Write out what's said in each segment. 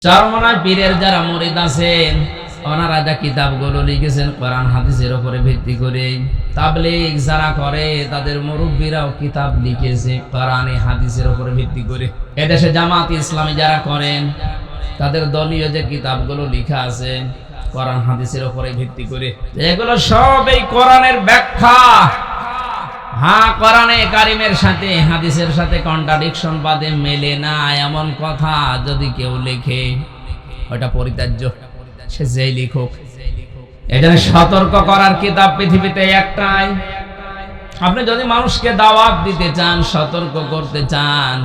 চরমনায় পীরের যারা মুরিদ আছেন ওনারা যা কিতাবগুলো লিখেছেন কোরআন হাদিসের উপরে ভিত্তি করে, তাবলীগ যারা করে তাদের মুরব্বীরাও কিতাব লিখেছে কোরআনে হাদিসের উপরে ভিত্তি করে। এদেশে জামাত ইসলামী যারা করেন তাদের দলীয় যে কিতাবগুলো লেখা আছে কোরআন হাদিসের উপরে ভিত্তি করে, এগুলো সব এই কোরআনের ব্যাখ্যা। হ্যাঁ, কোরআনে কারিমের সাথে হাদিসের সাথে কন্ট্রাডিকশন বাদে মেলে না এমন কথা যদি কেউ লেখে ওটা পরিত্যাজ্য, সে যেই লিখুক। এজন্য সতর্ক করার কিতাব পৃথিবীতে একটাই। আপনি যদি মানুষকে দাওয়াত দিতে চান, সতর্ক করতে চান,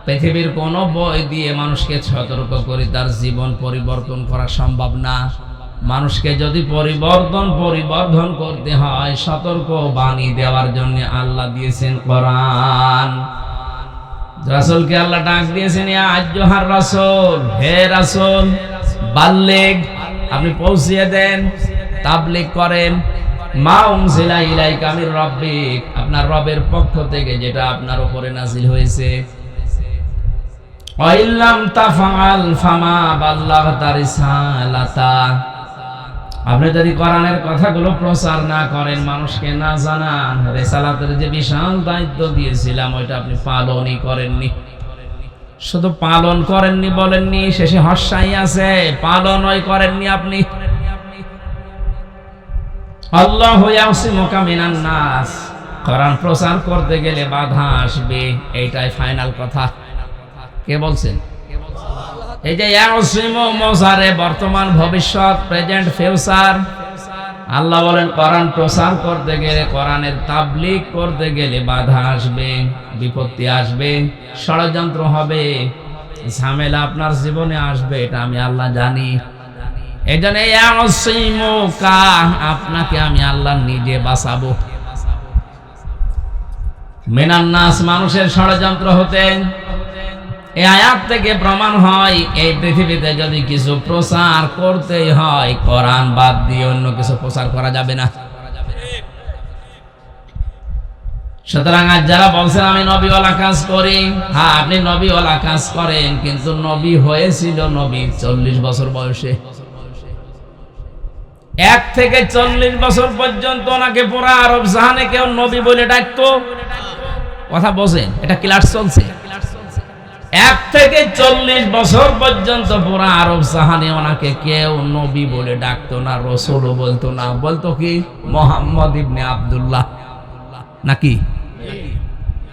পৃথিবীর কোন বই দিয়ে মানুষকে সতর্ক করে তার জীবন পরিবর্তন করা সম্ভব না। মানুষকে যদি পরিবর্ধন করতে হয়, সতর্ক বাণী দেওয়ার জন্য আল্লাহ দিয়েছেন কোরআন। রাসূলকে আল্লাহ ডাক দিয়েছেন, ইয়া আইয়ুহার রাসূল, হে রাসূল বাল্লিগ, আপনি পৌঁছিয়ে দেন, তাবলীগ করেন। মা উনজিলা ইলাইকা মির রাব্বিক, আপনার রবের পক্ষ থেকে যেটা আপনার উপরে নাযিল হয়েছে। ওয়া ইল্লাম তাফআল ফামা বাল্লাগতা রিসালাতা, আপনি যদি কোরআনের কথাগুলো প্রচার না করেন, মানুষকে না জানান, রিসালাতের যে বিশাল দায়িত্ব দিয়েছিলাম ওইটা আপনি পালনই করেননি। শুধু পালন করেননি বলেননি, শেষে হর্ষাই আছে, পালনই করেননি আপনি। আল্লাহু ইয়াসিমুকা মিনান নাস, কোরআন প্রচার করতে গেলে বাধা আসবে, এইটাই ফাইনাল কথা। কে বলছেন? এই যে ইয়াসিমু মুজারে, বর্তমান ভবিষ্যৎ, প্রেজেন্ট ফিউচার। আল্লাহ বলেন কোরআন প্রচার করতে গেলে, কোরআনের তাবলীগ করতে গেলে বাধা আসবে, বিপত্তি আসবে, ষড়যন্ত্র হবে, ঝামেলা আপনার জীবনে আসবে, এটা আমি আল্লাহ জানি। এজন্য ইয়াসিমুকা, আপনাকে আমি আল্লাহ নিজে বাঁচাবো মিনান নাস, মানুষের ষড়যন্ত্র হতে। এই আয়াত থেকে প্রমাণ হয় এই পৃথিবীতে যদি কিছু প্রচার করতেই হয়, কোরআন বাদ দিয়ে অন্য কিছু প্রচার করা যাবে না। সুতরাং আজ যারা বলছেন আমি নবীওয়ালা কাজ করি, হ্যাঁ আপনি নবীওয়ালা কাজ করেন, কিন্তু নবী হয়েছিল নবী 40 বছর বয়সে। 1 থেকে 40 বছর পর্যন্ত ওনাকে পুরা আরব জাহানে কেউ নবী বলে ডাকতো। কথা বোঝেন, এটা ক্লাস চলছে। 1 থেকে 40 বছর পর্যন্ত পুরা আরব জাহানে ওনাকে কেউ নবী বলে ডাকতো না, রাসূলও বলতো না, বলতো কি মুহাম্মদ ইবনে আব্দুল্লাহ। নাকি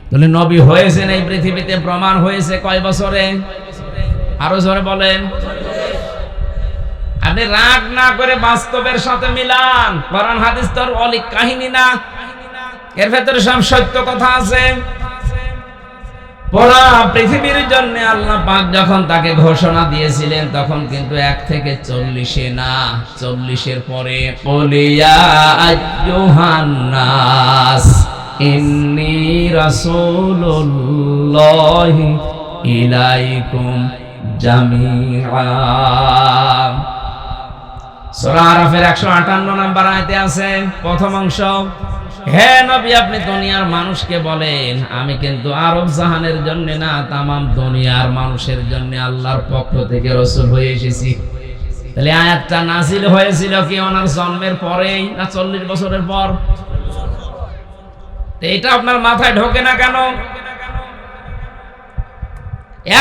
তাহলে নবী হয়েছেন এই পৃথিবীতে প্রমাণ হয়েছে কয় বছরে? আরো জোরে বলেন। আপনি রাগ না করে বাস্তবের সাথে মিলান। কোরআন হাদিস তো অলিক কাহিনী না, এর ভেতরে সব সত্য কথা আছে। পুরা পৃথিবীর জন্য আল্লাহ পাক যখন তাকে ঘোষণা দিয়েছিলেন, তখন কিন্তু 1 থেকে 40-এ না, 40-এর পরে কুলিয়া আইয়ুহান নাস ইন্নী রাসূলুল্লাহি ইলাইকুম জামিআ। সূরা আরাফের 158 নম্বর আয়াতে আছে প্রথম অংশ, হে নবী আপনি দুনিয়ার মানুষকে বলেন আমি কিন্তু আরব জাহানের জন্য না, তামাম দুনিয়ার মানুষের জন্য আল্লাহর পক্ষ থেকে রাসূল হয়ে এসেছি। তাহলে আয়াতটা নাযিল হয়েছিল কি ওনার জন্মের পরেই না 40 বছরের পর? এটা আপনার মাথায় ঢোকে না কেন?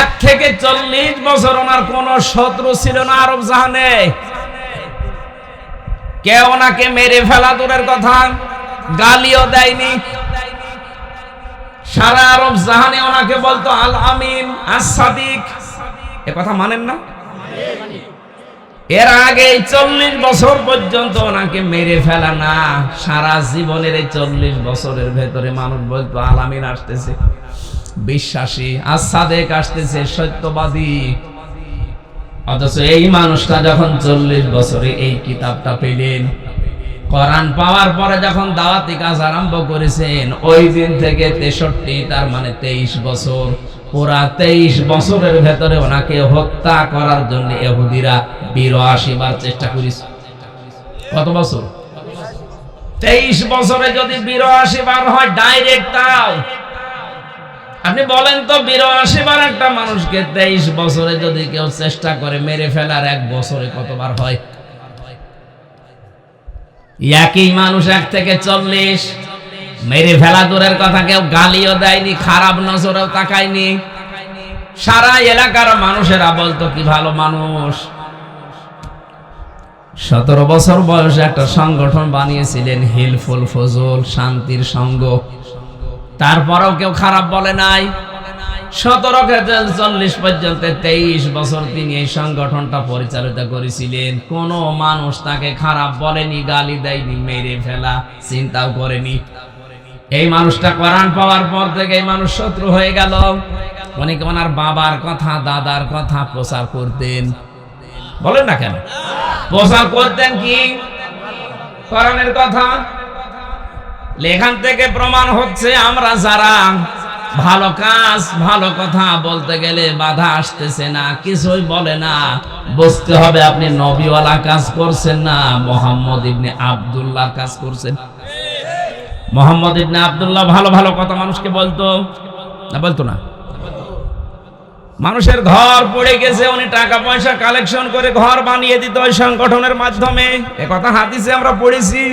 1 থেকে 40 বছর ওনার কোন শত্রু ছিল না আরব জাহানে। কেউ ওনাকে মেরে ফেলা দূরের কথা, গালিও দেয়নি। সারা আরব জাহানে ওনাকে বলতো আল আমিন, আস-সাদিক। এ কথা মানেন না? এর আগে 40 বছর পর্যন্ত ওনাকে মেরে ফেলা না, সারা জীবনের এই 40 বছরের ভেতরে মানুষ বলতো আল আমিন আসতেছে, বিশ্বাসী, আস-সাদিক আসতেছে, সত্যবাদী। অথচ এই মানুষটা যখন 40 বছরে এই কিতাবটা পেলেন, কোরআন পাওয়ার পরে যখন দাওয়াতি কাজ আরম্ভ করেছেন, ওই দিন থেকে 63, তার মানে 23 বছর, পুরা 23 বছরের ভেতরে ওনাকে হত্যা করার জন্য ইহুদিরা 82 বার চেষ্টা করেছে। কত বছর? 23 বছরে যদি 82 বার হয় ডাইরেক্ট, তাও আপনি বলেন তো 82 বার একটা মানুষকে 23 বছরে যদি কেউ চেষ্টা করে মেরে ফেলার, 1 বছরে কতবার হয়? একই মানুষ 1 থেকে 40 মেরে ফেলা দূরের কথা, কেউ গালিও দেয়নি, খারাপ নজরেও তাকায়নি। সারা এলাকার মানুষেরা বলতো কি ভালো মানুষ। 17 বছর বয়সে একটা সংগঠন বানিয়েছিলেন হিলফুল ফজল, শান্তির সঙ্গ। তারপরেও কেউ খারাপ বলে নাই। 17 থেকে 40 পর্যন্ত 23 বছর তিনি এই সংগঠনটা পরিচালিত করেছিলেন। কোন মানুষ তাকে খারাপ বলেনি, গালি দেয়নি, মেরে ফেলা চিন্তাও করেনি। এই মানুষটা কোরআন পাওয়ার পর থেকে এই মানুষ শত্রু হয়ে গেল। অনেকে ওনার বাবার কথা, দাদার কথা প্রচার করতেন। বলেন না কেন? প্রচার করতেন কি? কোরআনের কথা। লেখান থেকে প্রমাণ হচ্ছে আমরা যারা ভালো কাজ, ভালো কথা বলতে গেলে বাধা আসতেছে না, কিছুই বলে না, বুঝতে হবে আপনি নবীওয়ালা কাজ করছেন না, মুহাম্মদ ইবনে আব্দুল্লাহ কাজ করছেন। মুহাম্মদ ইবনে আব্দুল্লাহ ভালো ভালো কথা মানুষকে বলতো না? বলতো না? মানুষের ঘর পড়ে গেছে, উনি টাকা পয়সা কালেকশন করে ঘর বানিয়ে দিত ওই সংগঠনের মাধ্যমে। এ কথা হাদিসে আমরা পড়েছি।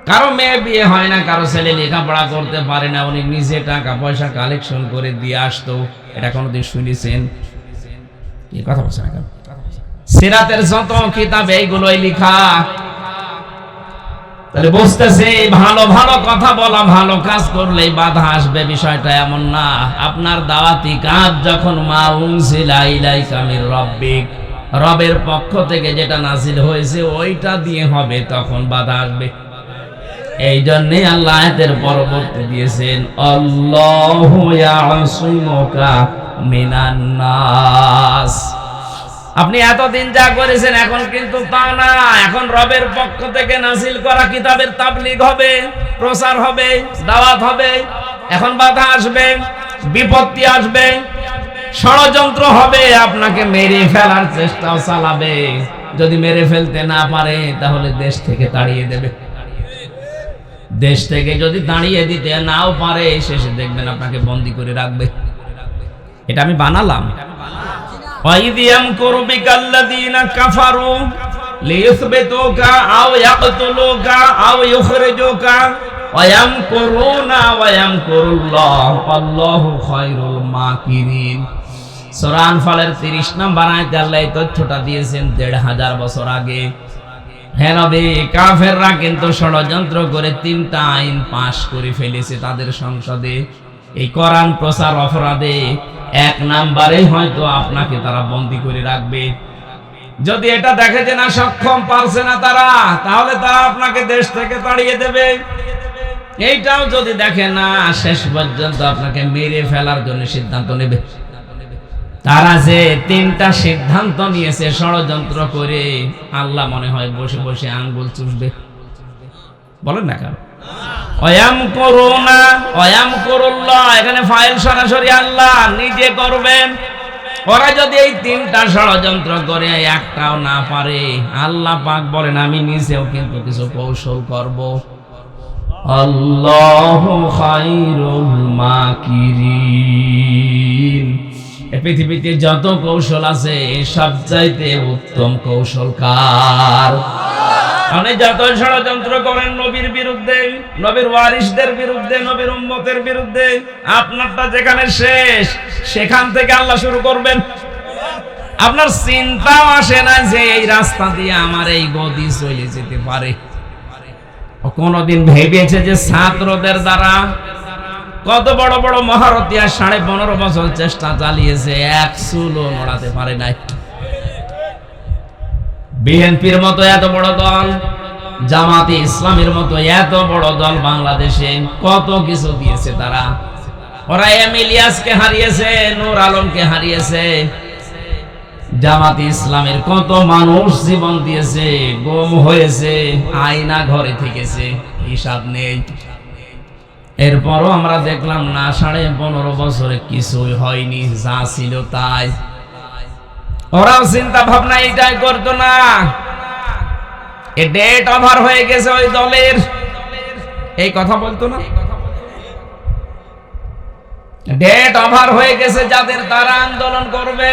কারো মেয়ে বিয়ে হয় না, কারো ছেলে লেখাপড়া করতে পারে না, উনি নিজে টাকা পয়সা কালেকশন করে দিয়ে আসতো। এটা কোনোদিন শুনেছেন? এই কথা বলছেন না? সিরাতের যত কিতাব এইগুলোই লেখা। তাহলে বুঝতেছে ভালো ভালো কথা বলা, ভালো কাজ করলেই বাধা আসবে, বিষয়টা এমন না। আপনার দাওয়াতি কাজ যখন মা উনজিলা ইলাইকা মির রাব্বিক, রবের পক্ষ থেকে যেটা নাযিল হয়েছে ওইটা দিয়ে হবে, তখন বাধা আসবে। এই জন্যে আল্লাহ আয়াতের পরবর্তী দিয়েছেন আল্লাহু ইয়াসিমুকা মিনান নাস। আপনি এতদিন যা করেছেন এখন কিন্তু তা না। এখন রবের পক্ষ থেকে নাযিল করা কিতাবের তাবলীগ হবে, প্রচার হবে, দাওয়াত হবে। এখন বাধা আসবে, বিপত্তি আসবে, ষড়যন্ত্র হবে, আপনাকে মেরে ফেলার চেষ্টাও চালাবে। যদি মেরে ফেলতে না পারে তাহলে দেশ থেকে তাড়িয়ে দেবে। দেশ থেকে যদি তাড়িয়ে দিতে নাও পারে, শেষে দেখবেন আপনাকে বন্দী করে রাখবে। এটা আমি বানালাম। وَإِذْ يَمْكُرُ بِكَ الَّذِينَ كَفَرُوا لِيُثْبِتُوكَ أَوْ يَقْتُلُوكَ أَوْ يُخْرِجُوكَ وَيَمْكُرُونَ وَيَمْكُرُ اللَّهُ وَاللَّهُ خَيْرُ الْمَاكِرِينَ। সূরা আনফালের 30 নম্বর আয়াতে আল্লাহ এই তথ্যটা দিয়েছেন 1500 বছর আগে। হ্যাঁ নবী, কাফেররা কিন্তু ষড়যন্ত্র করে 3টা আইন পাশ করে ফেলেছে তাদের সংসদে। এই কোরআন প্রচার অপরাধে 1 নম্বরে হয়তো আপনাকে তারা বন্দী করে রাখবে। যদি এটা দেখে যে না সক্ষম, পারছে না তারা, তাহলে তারা আপনাকে দেশ থেকে তাড়িয়ে দেবে। এইটাও যদি দেখে না, শেষ পর্যন্ত আপনাকে মেরে ফেলার জন্য সিদ্ধান্ত নেবে। তারা যে 3টা সিদ্ধান্ত নিয়েছে ষড়যন্ত্র করে, আল্লাহ মনে হয় বসে বসে আঙ্গুল চুষবে। বলেন না কেন? ওয়ায়ামকুরুনা ওয়ায়ামকুরুল্লাহ, এখানে ফাইল সরাসরি আল্লাহ নিজে করবেন। ওরা যদি এই 3টা ষড়যন্ত্র করে একটাও না পারে, আল্লাহ পাক বলেন আমি নিজেও কিন্তু কিছু কৌশল করব। আল্লাহু খায়রুল মাকিরিন। এই পৃথিবীতে যত কৌশল আছে সবচাইতে উত্তম কৌশল কার? আপনি যত ষড়যন্ত্র করেন নবীর বিরুদ্ধে, নবীর ওয়ারিসদের বিরুদ্ধে, নবীর উম্মতের বিরুদ্ধে, আপনারটা যেখানে শেষ সেখান থেকে আল্লাহ শুরু করবেন। আপনার চিন্তাও আসে না যে এই রাস্তা দিয়ে আমার এই গদি চলে যেতে পারে। কোনদিন ভেবেছে যে ছাত্রদের দ্বারা কত বড় বড় মহারথী 15.5 বছর চেষ্টা চালিয়েছে, এক চুলও নড়াতে পারে নাই। বিএনপির মতো এত বড় দল, জামাতে ইসলামের মতো এত বড় দল বাংলাদেশে কত কিছু দিয়েছে তারা। ওরা এম ইলিয়াসকে হারিয়েছে, নূর আলমকে হারিয়েছে। জামাতে ইসলামের কত মানুষ জীবন দিয়েছে, গুম হয়েছে, আয়না ঘরে থেকেছে, হিসাব নেই। এরপরও আমরা দেখলাম না 15.5 বছরে কিছুই হয়নি, যা ছিল তাই। ওরাও চিন্তা ভাবনা এটাই করতো না। এ ডেট ওভার হয়ে গেছে ওই দলের, এই কথা বলতো না। ডেট ওভার হয়ে গেছে, যাদের তারা আন্দোলন করবে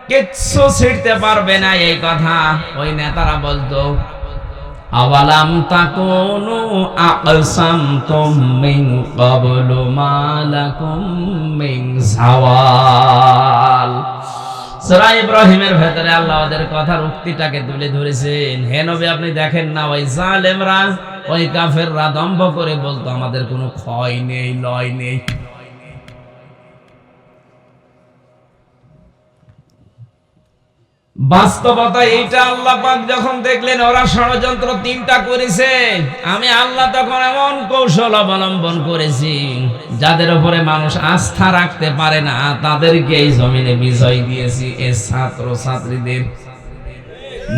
কিচ্ছু ছিড়তে পারবে না, এই কথা ওই নেতারা বলতো। আওয়ালাম তাকুনু আকসামতুম মিন ক্বাবলু মা লাকুম মিন যাওয়াল। সূরা ইব্রাহিমের ভেতরে আল্লাহ ওদের কথার উক্তিটাকে তুলে ধরেছেন। হে নবী, আপনি দেখেন না ওই জালেমরা, ওই কাফেররা দম্ভ করে বলতো আমাদের কোনো ক্ষয় নেই, লয় নেই। বাস্তবতা এইটা। আল্লাহ পাক যখন দেখলেন ওরা ষড়যন্ত্র তিনটা করেছে, আমি আল্লাহ তখন এমন কৌশল অবলম্বন করেছি যাদের উপরে মানুষ আস্থা রাখতে পারে না, তাদেরকে এই জমিনে বিজয় দিয়েছি। এই ছাত্র ছাত্রীদের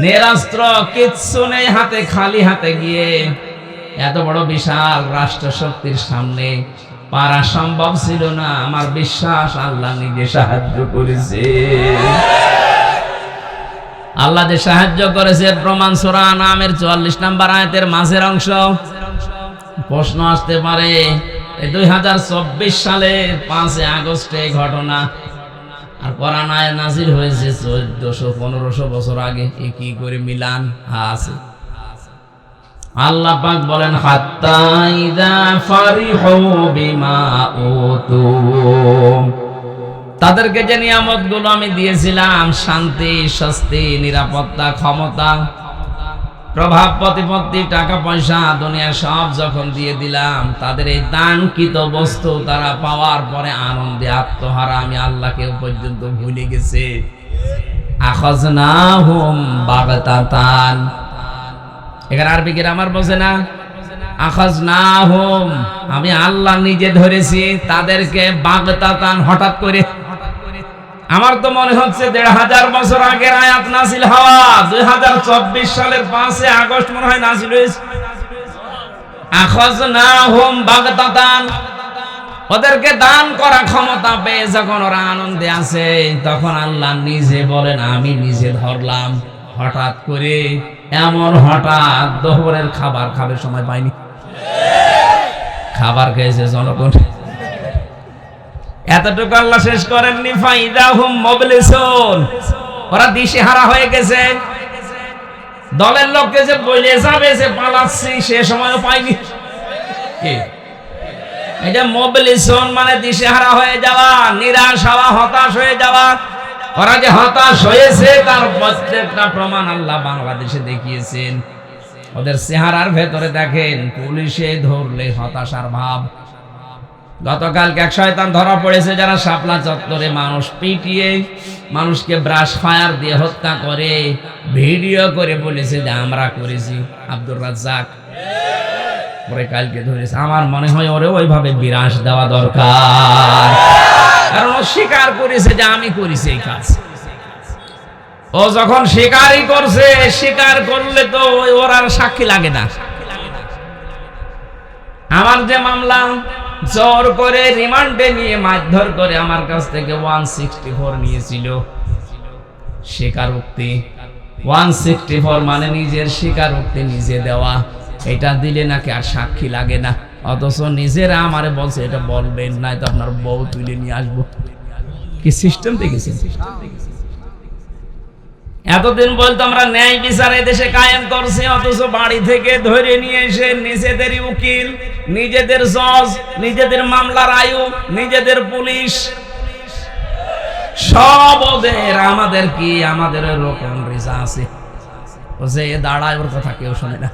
নিরাস্ত্র, কিচ্ছু নেই হাতে, খালি হাতে গিয়ে এত বড় বিশাল রাষ্ট্র শক্তির সামনে পারা সম্ভব ছিল না। আমার বিশ্বাস আল্লাহ নিজে সাহায্য করেছে। আল্লাহ যে সাহায্য করেছে প্রমাণ সূরা আনআমের 44 নম্বর আয়াতের মাঝের অংশ। প্রশ্ন আসতে পারে, 2024 সালের 5 আগস্টে ঘটনা, আর কোরআন আয়াত নাযিল হয়েছে 1400-1500 বছর আগে, এ কি করে মিলান আছে? আল্লাহ পাক বলেন, হাত্তা ইযা ফারিহু বিমা উতু, তাদেরকে যে নিয়ামতগুলো আমি দিয়েছিলাম, শান্তি, স্বস্তি, নিরাপত্তা, ক্ষমতা, প্রভাব প্রতিপত্তি, টাকা পয়সা, দুনিয়া সব যখন দিয়ে দিলাম, তাদের এই দানকৃত বস্তু তারা পাওয়ার পরে আনন্দে আত্মহারা, আমি আল্লাহকে পর্যন্ত ভুলে গেছে। আখাযনাহুম বাগতাতান, এখানে আরবি গ্রামার বোঝে না। আখাযনাহুম, আমি আল্লাহ নিজে ধরেছি তাদেরকে বাগতাতান, হঠাৎ করে। আমার তো মনে হচ্ছে 1500 বছর আগের আয়াত নাযিল হওয়া 2024 সালের 5 আগস্ট মনে হয় নাযিল হয়েছে। আখাযনাহুম বাগতাতান, ওদেরকে দান করা ক্ষমতা পেয়ে যখন ওরা আনন্দে আছে, তখন আল্লাহ নিজে বলেন আমি নিজে ধরলাম হঠাৎ করে। এমন হঠাৎ দুপুরের খাবার খাবে সময় পায়নি, খাবার খেয়েছে জনগণ। এতটুকু আল্লাহ শেষ করেননি, ফাইদাহুম মুবলিসুন, ওরা দিশেহারা হয়ে গেছে। দলের লোককে যে বলে যাবে যে পালাচ্ছি, সে সময়ও পায়নি। কি এই যে মুবলিসুন মানে দিশেহারা হয়ে যাওয়া, নিরাশ হওয়া, হতাশ হয়ে যাওয়া। ওরা যে হতাশ হয়েছে তার প্রত্যেকটা প্রমাণ আল্লাহ বাংলাদেশে দেখিয়েছেন। ওদের চেহারার ভেতরে দেখেন, পুলিশে ধরলে হতাশার ভাব। গতকালকে এক শয়তান ধরা পড়েছে, যারা শাপলা চত্বরে মানুষ পিটিয়ে, মানুষকে ব্রাশ ফায়ার দিয়ে হত্যা করে, ভিডিও করে বলেছে যে আমরা করেছি। আব্দুর রাজ্জাক পরে কালকে ধরেছে। আমার মনে হয় ওরে ওইভাবে বিরাস দেওয়া দরকার, কারণ ও স্বীকার করেছে যে আমি করেছি এই কাজ। ও যখন স্বীকারই করছে, স্বীকার করলে তো ওর আর সাক্ষী লাগে না। আমার যে মামলা, জোর করে রিমান্ডে নিয়ে মারধর করে আমার কাছ থেকে 164 নিয়েছিল স্বীকারোক্তি। 164 মানে নিজের স্বীকারোক্তি নিজে দেওয়া। এটা দিলে নাকি আর সাক্ষী লাগে না, অথচ নিজেরা আমারে বলছে এটা বলবেন না, তো আপনার বউ তুলে নিয়ে আসবো। কি সিস্টেম দেখেছেন? এতদিন বলতো আমরা ন্যায় বিচার দেশে কায়েম করছি, অথচ বাড়ি থেকে ধরে নিয়ে এসে নিজেদেরই উকিল, নিজেদের জজ, নিজেদের মামলার আয়ু, নিজেদের পুলিশ, সব ওদের। আমাদের কি? আমাদের রকম রিজা আছে, ও যে দাঁড়ায় ওর কথা কেউ শোনে না।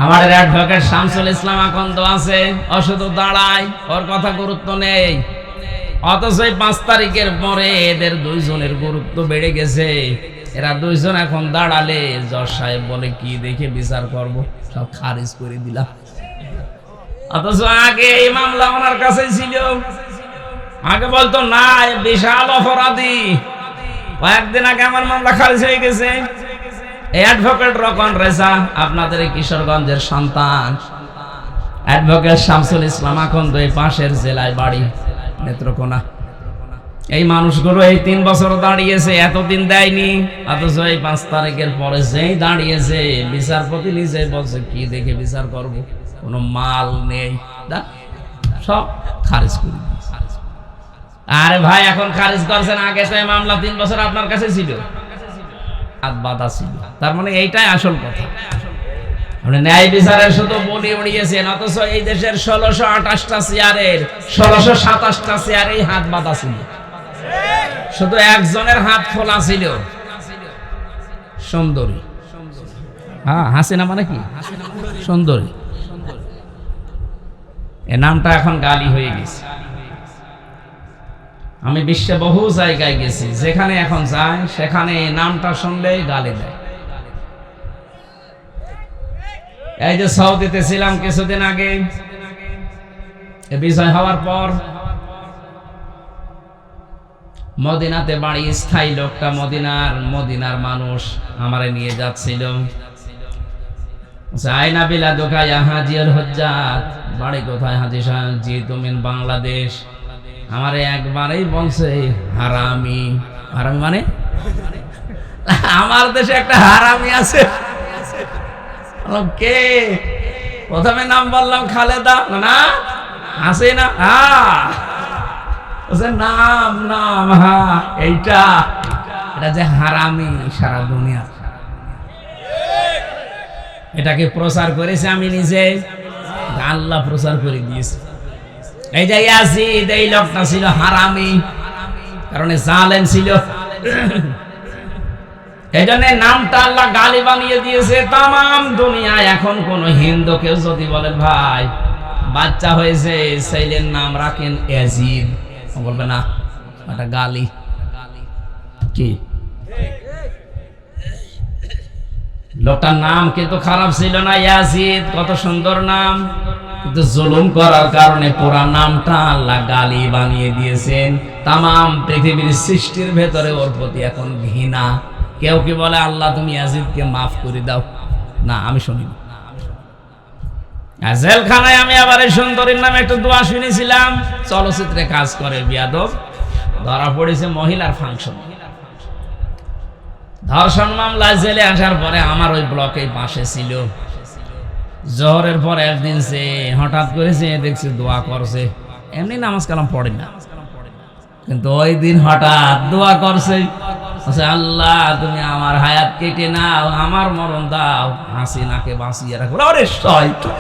আমার অ্যাডভোকেট শামসুল ইসলাম আকন্দ আছে, ও শুধু দাঁড়ায়, ওর কথা গুরুত্ব নেই। অথচ 5 তারিখের পরে এদের দুইজনের গুরুত্ব বেড়ে গেছে। এরা দুইজন এখন দাঁড়ালে জজ সাহেব বলে কি দেখে বিচার করব, সব খারিজ করে দিলাম। অথচ আগে এই মামলা ওনার কাছে ছিল। আগে বলতো না, বিশাল অপরাধী। কয়েকদিন আগে আমার মামলা খারিজ হয়ে গেছে। অ্যাডভোকেট রকন রেজা, আপনাদের কিশোরগঞ্জের সন্তান, অ্যাডভোকেট শামসুল ইসলাম আকন্দ, এই পাশের জেলায় বাড়ি, নেত্রকোনা। এই মানুষগুলো এই 3 বছর দাঁড়িয়েছে, এতদিন দেয়নি। অথচ এই 5 তারিখের পরে যেই দাঁড়িয়েছে, বিচারপতি নিজে বলছে কি দেখে বিচার করব। কোনো মাল নেই, সব খারিজ করে দিয়েছে। আরে ভাই এখন খারিজ করছেন, আগে তো এই মামলা 3 বছর আপনার কাছে ছিল, হাত বাঁধা ছিল। তার মানে এইটাই আসল কথা। আপনি ন্যায় বিচারের শুধু বলি উড়িয়েছেন, অথচ এই দেশের 1628টা চেয়ারের 1627টা চেয়ারেই হাত বাঁধা ছিল, শুধু একজনের হাত খোলা ছিল, সুন্দরী। হ্যাঁ, হাসিনা মানে কি? সুন্দরী। এ নামটা এখন গালি হয়ে গেছে। আমি বিশ্বে বহু জায়গায় গেছি, যেখানে এখন যাই সেখানে নামটা শুনলেই গালি দেয়। এই যে সৌদিতে ছিলাম কিছুদিন আগে, বিজয় হওয়ার পর মদিনাতে বাড়ি, স্থায়ী লোকটা মদিনার মানুষ আমারে নিয়ে যাচ্ছিল। আয়না বিলা দোকা হাজির হজ্জাত, বাড়ি কোথায়? হাজি সাহেব জি তুমি বাংলাদেশ। আমারে একবারেই বলছে হারামি। হারামি মানে আমার দেশে একটা হারামি আছে। কে? প্রথমে নাম বললাম খালেদা, না আছে না, নাম নাম হ্যাঁ এইটা, এটা যে হারামি সারা দুনিয়া। এটাকে প্রচার করেছে আমি নিজে, আল্লাহ প্রচার করে দিয়েছে। এই যে ইয়াজিদ, এই লোকটা ছিল হারামি, কারণ জালেম ছিল। এই জন্য নামটা আল্লাহ গালি বানিয়ে দিয়েছে তামাম দুনিয়ায়। এখন কোন হিন্দু কেউ যদি বলেন ভাই বাচ্চা হয়েছে, ছেলের নাম রাখেন ইয়াজিদ, বলবে না এটা গালি। কি লোকটার নাম কিন্তু খারাপ ছিল না, ইয়াজিদ, কত সুন্দর নাম, কিন্তু জুলুম করার কারণে পুরা নামটা আল্লাহ গালি বানিয়ে দিয়েছেন। তামাম পৃথিবীর সৃষ্টির ভেতরে ওর প্রতি এখন ঘৃণা। কেউ কি বলে আল্লাহ তুমি ইয়াজিদকে মাফ করে দাও? না, আমি শুনিনি। জেলখানায় আমি আবার এই সুন্দরীর নামে একটু দোয়া শুনেছিলাম, চলচ্চিত্রে কাজ করে বিয়াদব, ধরা পড়েছে মহিলার ফাংশন, ধর্ষণ মামলায় জেলে আসার পরে আমার ওই ব্লকে পাশে ছিল। জোহরের পর একদিন সে হঠাৎ করেছে, দেখছি দোয়া করছে, এমনি নামাজ কালাম পড়ে না, কিন্তু ওই দিন হঠাৎ দোয়া করছে, আল্লাহ তুমি আমার হায়াত কেটে নাও, আমার মরণ দাও, হাসিনাকে বাঁচিয়ে রাখো। আরে শয়তান,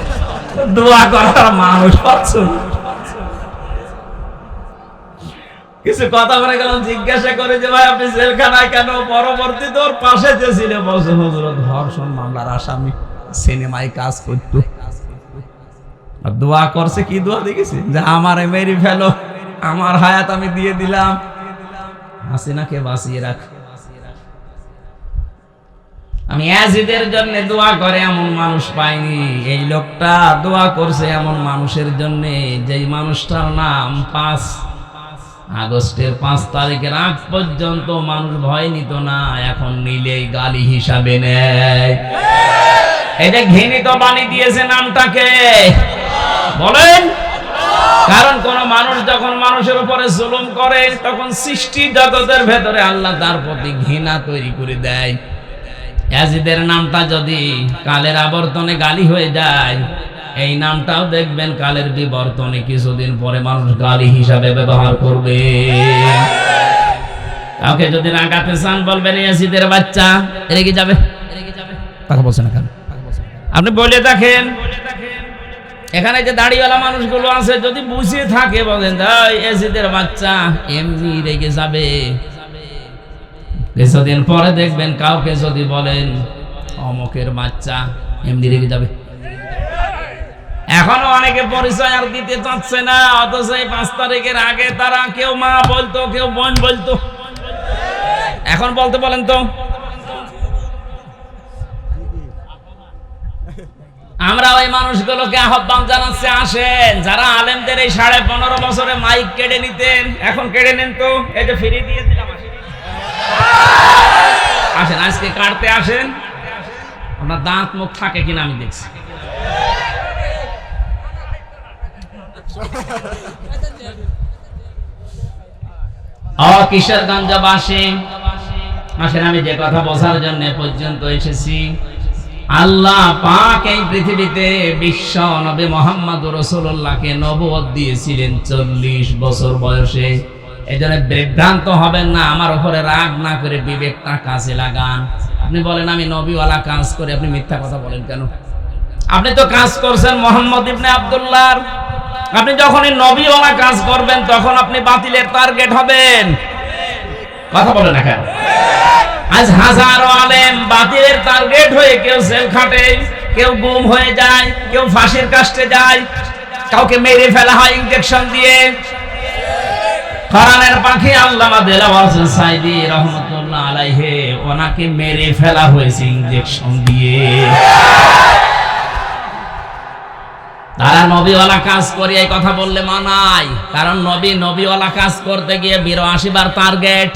দোয়া করার মানুষ পাচ্ছ। কিছু কথা বলে গেলাম, জিজ্ঞাসা করে যে ভাই আপনি জেলখানায় কেন? পরবর্তী তোর পাশে যে ছিল বলছে হুজুর ধর্ষণ মামলার আসামি, সিনেমায় কাজ করতো, আর দোয়া করছে। কি দোয়া দেখেছি? যে আমারে মেরে ফেলো, আমার হায়াত আমি দিয়ে দিলাম, হাসিনাকে বাঁচিয়ে রাখ। আমি ইয়াজিদের জন্য দোয়া করে এমন মানুষ পাইনি। এই লোকটা দোয়া করছে এমন মানুষের জন্য, যেই মানুষটার নাম 5 আগস্টের 5 তারিখের আগ পর্যন্ত মানুষ ভয় নিত না, এখন নিলেই গালি হিসাবে নেয়। এটা ঘৃণিত বানিয়ে দিয়েছে নামটাকে, বলেন। কারণ কোন মানুষ যখন মানুষের উপরে জুলুম করে, তখন সৃষ্টি জগতের ভেতরে আল্লাহ তার প্রতি ঘৃণা তৈরি করে দেয়। ইয়াজিদের নামটা যদি কালের আবর্তনে গালি হয়ে যায়, এই নামটাও দেখবেন কালের বিবর্তনে কিছুদিন পরে মানুষ গালি হিসাবে ব্যবহার করবে। কাউকে যদি রাগাতে চান বলবেন ইয়াজিদের বাচ্চা, রেগে যাবে। কথা বলছেন না কেন? আপনি বলে দেখেন, এখানে যে দাড়িওয়ালা মানুষগুলো আছে, যদি বুঝিয়ে থাকে বলেন ইয়াজিদের বাচ্চা, এমনি রেগে যাবে। কিছুদিন পরে দেখবেন কাউকে যদি বলেন অমকের বাচ্চা, এমনি রেগে যাবে। এখনো অনেকে পরিচয় আর দিতে চাচ্ছে না, অথচ এই 5 তারিখের আগে তারা কেউ মা বলতো, কেউ বোন বলতো, এখন বলতে বলেন তো। আমরা ওই মানুষগুলোকে আহ্বান জানাচ্ছি, আসেন, যারা আলেমদের এই 15.5 বছরে মাইক কেড়ে নিতেন, এখন কেড়ে নেন তো, এই যে ফিরিয়ে দিয়ে দিলাম। আসেন, আজকে কাটতে আসেন, আপনার দাঁত মুখ থাকে কিনা আমি দেখছি। কিশোরগঞ্জবাসী, আসেন, আমি যে কথা বোঝার জন্য পর্যন্ত এসেছি। আল্লাহ পাক এই পৃথিবীতে বিশ্ব নবী মুহাম্মদ রাসূলুল্লাহকে নবুয়ত দিয়েছিলেন 40 বছর বয়সে। এজন্য বিভ্রান্ত হবেন না, আমার উপরে রাগ না করে বিবেকটা কাজে লাগান। আপনি বলেন আমি নবীওয়ালা কাজ করি, আপনি মিথ্যা কথা বলেন কেন? আপনি তো কাজ করছেন মুহাম্মদ ইবনে আব্দুল্লাহর। আপনি যখনই নবীওয়ালা কাজ করবেন তখন আপনি বাতিলের টার্গেট হবেন। কথা বলেন না কেন? আজ হাজারো আলেম বাতিলের টার্গেট হয়ে কেউ জেল খাটে, কেউ গুম হয়ে যায়, কেউ ফাঁসির কাস্টে যায়, কাউকে মেরে ফেলা হয় ইনজেকশন দিয়ে। কোরআনের পাখি আল্লামা দেলাওয়ার হোসেন সাইদি রাহমাতুল্লাহ আলাইহি ওনাকে মেরে ফেলা হয়েছে ইনজেকশন দিয়ে। তারা নবীওয়ালা কাজ করে এই কথা বললে মানায়, কারণ নবীওয়ালা কাজ করতে গিয়ে 82 বার টার্গেট,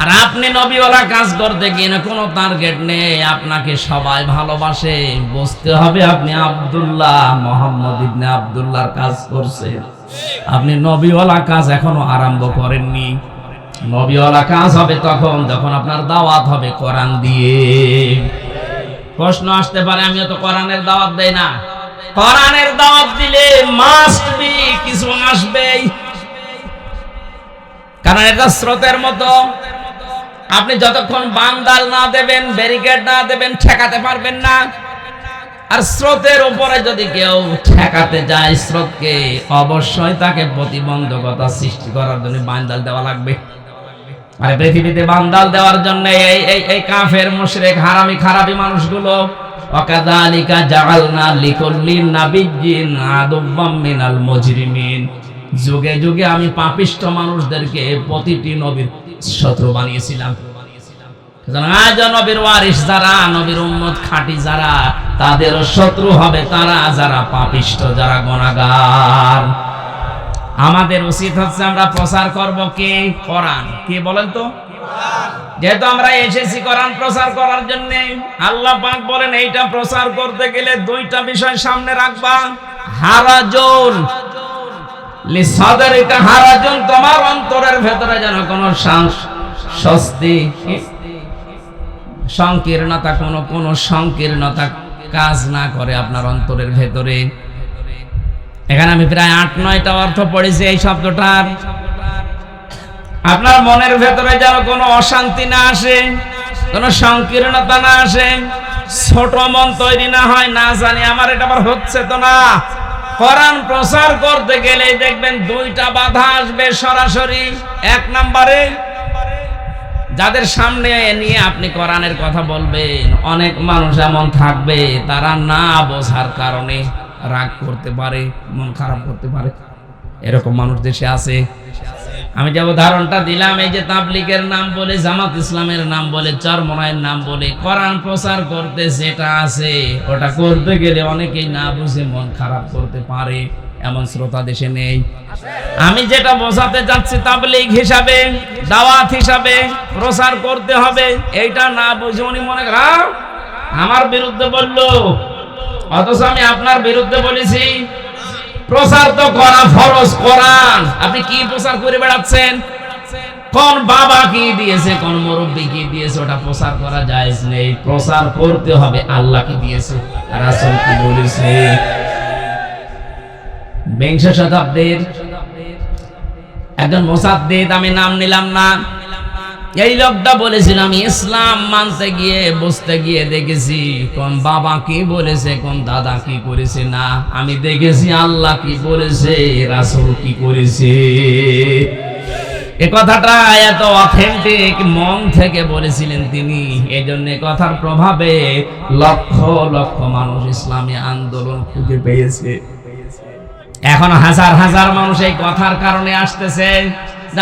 আর আপনি নবীওয়ালা কাজ করতে গিয়ে না কোনো টার্গেট নেই, আপনাকে সবাই ভালোবাসে। বুঝতে হবে আপনি আব্দুল্লাহ মুহাম্মদ ইবনে আব্দুল্লাহর কাজ করছেন, আপনি নবীওয়ালা কাজ এখনো আরম্ভ করেননি। নবীওয়ালা কাজ হবে তখন যখন আপনার দাওয়াত হবে কোরআন দিয়ে। প্রশ্ন আসতে পারে আমিও তো কোরআনের দাওয়াত দেই না। কোরআনের দাওয়াত দিলে মাস্ট বি কিছু আসবেই, কারণ এটা স্রোতের মতো। আপনি যতক্ষণ বান্দাল না দেবেন, ব্যারিকেড না দেবেন, ঠেকাতে পারবেন না। আর স্রোতের উপরে যদি কেউ ঠেকাতে যায় স্রোতকে, অবশ্যই তাকে প্রতিবন্ধকতা সৃষ্টি করার জন্য বান্দাল দেওয়া লাগবে। আর পৃথিবীতে বান্দাল দেওয়ার জন্য এই কাফের মুশরিক হারামি খারাপি মানুষগুলো, ওয়াকাযালিকা জাআলনা লিকুল্লি নাবিয়্যিন আদুওয়াম মিনাল মুজরিমিন, যুগে যুগে আমি পাপিষ্ঠ মানুষদেরকে প্রতিটি নবীর শত্রু বানিয়েছিলাম। আজ নবীর ওয়ারিস যারা, নবীর উম্মত খাঁটি যারা, তাদের শত্রু হবে তারা যারা পাপিষ্ঠ, যারা গুনাহগার। আমাদের উচিত হচ্ছে আমরা প্রচার করব কে? কোরআন। কে বলেন তো? যেহেতু আমরা এসেছি কোরআন প্রচার করার জন্য, আল্লাহ পাক বলেন এইটা প্রচার করতে গেলে দুইটা বিষয় সামনে রাখবা। হারাজুন লিসাদরিকা, হারাজুন তোমার অন্তরের ভেতরে যেন কোনো স্বস্তি, সংকীর্ণতা, কোনো সংকীর্ণতা কাজ না করে আপনার অন্তরের ভেতরে। এখানে আমি প্রায় 8-9টা অর্থ পড়েছি এই শব্দটার। আপনার মনের ভেতরে যেন কোনো অশান্তি না আসে, কোনো সংকীর্ণতা না আসে, ছোট মন তৈরি না হয়, না জানি আমার এটা আবার হচ্ছে তো না। কোরআন প্রচার করতে গেলে দেখবেন দুইটা বাধা আসবে সরাসরি। এক নম্বরে, যাদের সামনে নিয়ে আপনি কোরআনের কথা বলবেন, অনেক মানুষ এমন থাকবে তারা না বোঝার কারণে রাগ করতে পারে, মন খারাপ করতে পারে। এরকম মানুষ দেশে আছে। আমি যে উদাহরণটা দিলাম, এই যে তাবলীগের নাম বলে, জামাত ইসলামের নাম বলে, চরমনায়ের নাম বলে কোরআন প্রচার করতে যেটা আছে, ওটা করতে গেলে অনেকেই না বুঝে মন খারাপ করতে পারে। এমন শ্রোতা দেশে নেই? আমি যেটা বোঝাতে যাচ্ছি তাবলীগ হিসাবে, দাওয়াত হিসাবে প্রচার করতে হবে, এইটা না বুঝে উনি মনে করেন আমার বিরুদ্ধে বললো, অথচ আমি আপনার বিরুদ্ধে বলেছি। প্রচার তো করা ফরজ। কোরআন আপনি কি প্রচার করে বেড়াচ্ছেন? কোন বাবা কি দিয়েছে, কোন মুরব্বী কি দিয়েছে, ওটা প্রচার করা জায়েজ নেই। প্রচার করতে হবে আল্লাহ কি দিয়েছে, রাসূল কি বলেছে। বিংশ শতাব্দীর একজন মুসাদ্দিদ, আমি নাম নিলাম না, এই লোকটা বলেছিল আমি ইসলাম মানতে গিয়ে বুঝতে গিয়ে দেখেছি কোন বাবা কি বলেছে, কোন দাদা কি করেছে না, আমি দেখেছি আল্লাহ কি বলেছে, রাসূল কি করেছে। এ কথাটা এত অথেন্টিক, মন থেকে বলেছিলেন তিনি। এই জন্য কথার প্রভাবে লক্ষ লক্ষ মানুষ ইসলামী আন্দোলন খুঁজে পেয়েছে। এখন হাজার হাজার মানুষ এই কথার কারণে আসতেছে,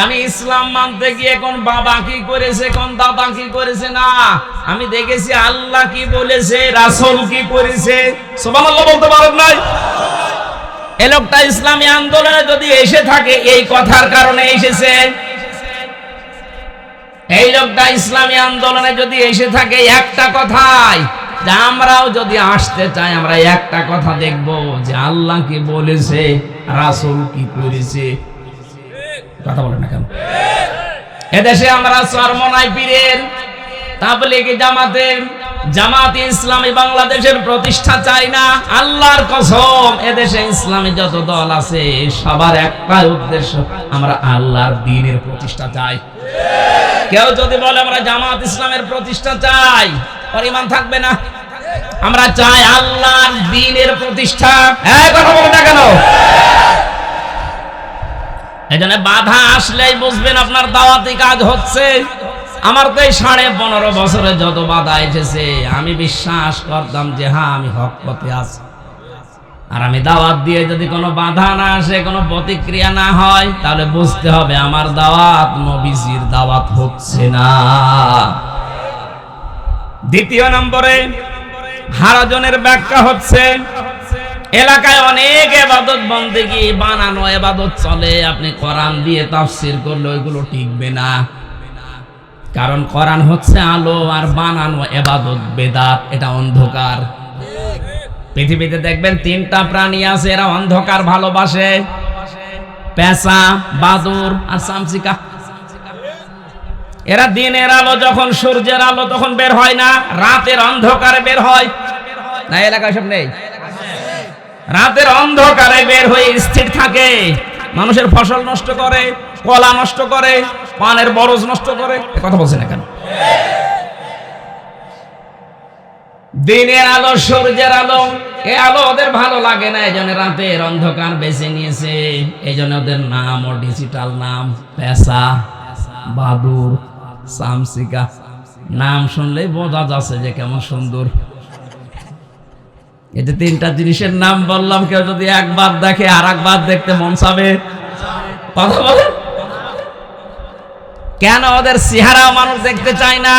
আমি ইসলাম মানতে গিয়ে কোন বাবা কি করেছে, কোন দাদা কি করেছে না, আমি দেখেছি আল্লাহ কি বলেছে, রাসূল কি করেছে। সুবহানাল্লাহ বলতে পারেন নাই? এই লোকটা ইসলামী আন্দোলনে যদি এসে থাকে এই কথার কারণে এসেছে। এই লোকটা ইসলামী আন্দোলনে যদি এসে থাকে একটা কথাই, যে আমরাও যদি আসতে চাই আমরা একটা কথা দেখব, যে আল্লাহ কি বলেছে, রাসূল কি করেছে। কথা বলেন না কেন? এদেশে আমরা চরমনাই পীরের, তাবলীগী জামাতের জামাতে ইসলামী বাংলাদেশের প্রতিষ্ঠা চাই না, আল্লাহর কসম এদেশে ইসলামী যত দল আছে সবার একটাই উদ্দেশ্য, আমরা আল্লাহর দ্বীনের প্রতিষ্ঠা চাই। কেউ যদি বলে আমরা জামাত ইসলামের প্রতিষ্ঠা চাই, পরিমাণ থাকবে না। আমরা চাই আল্লাহর দ্বীনের প্রতিষ্ঠা। কথা বলে না কেন? এজন্য বাধা আসলেই বুঝবেন আপনার দাওয়াতি কাজ হচ্ছে। আমার তো এই 15.5 বছরে যত বাধা এসেছে, আমি বিশ্বাস করতাম যে হ্যাঁ আমি হক পথে আছি। আর আমি দাওয়াত দিয়ে যদি কোনো বাধা না আসে, কোনো প্রতিক্রিয়া না হয়, তাহলে বুঝতে হবে আমার দাওয়াত নবীজির দাওয়াত হচ্ছে না। দ্বিতীয় নম্বরে হারাজনের ব্যাখ্যা হচ্ছে, এলাকায় অনেক ইবাদত বন্দেগী বানানো ইবাদত চলে, আপনি কোরআন দিয়ে তাফসীর করলে ওইগুলো টিকবে না। কারণ কোরআন হচ্ছে আলো, আর বানানো ইবাদত বেদাত, এটা অন্ধকার। পৃথিবীতে দেখবেন 3টা প্রাণী আছে, এরা অন্ধকার ভালোবাসে, পেঁচা, বাদুর আর চামচিকা। এরা দিনের আলো যখন সূর্যের আলো তখন বের হয় না, রাতের অন্ধকারে বের হয় না। এলাকায় সব নেই, রাতের অন্ধকারে বের হয়ে স্থির থাকে, মানুষের ফসল নষ্ট করে, কলা নষ্ট করে, পানের বরজ নষ্ট করে। কথা বলছেন না কেন? দিনের আলো সূর্যের আলো, এ আলো ওদের ভালো লাগে না, এজন্য রাতের অন্ধকার বেছে নিয়েছে। এজন্য ওদের নাম ও ডিজিটাল নাম পেঁচা, বাদুর, চামচিকা। নাম শুনলেই বোঝা যাচ্ছে যে কেমন সুন্দর। এই যে 3টা জিনিসের নাম বললাম, কেউ যদি একবার দেখে আর একবার দেখতে মন চাবে। কথা বলেন কেন? ওদের চেহারা মানুষ দেখতে চায় না,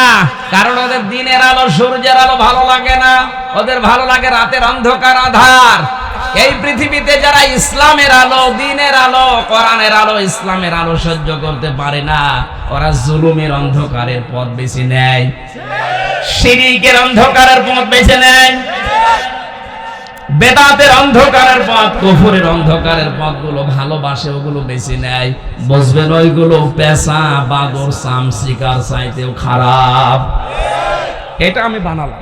কারণ ওদের দিনের আলো সূর্যের আলো ভালো লাগে না, ওদের ভালো লাগে রাতের অন্ধকার আধার। এই পৃথিবীতে যারা ইসলামের আলো, দ্বীনের আলো, কোরআনের আলো, ইসলামের আলো সহ্য করতে পারে না, ওরা জুলুমের অন্ধকারের পথ বেছে নেয়, শিরকের অন্ধকারের পথ বেছে নেয়, বেদাতের অন্ধকারের পথ, কুফরের অন্ধকারের পথগুলো ভালোবাসে, ওগুলো বেছে নেয়। বুঝবেন ওইগুলো পেঁচা, বাদর, চামচিকার চাইতেও খারাপ। এটা আমি বানালাম।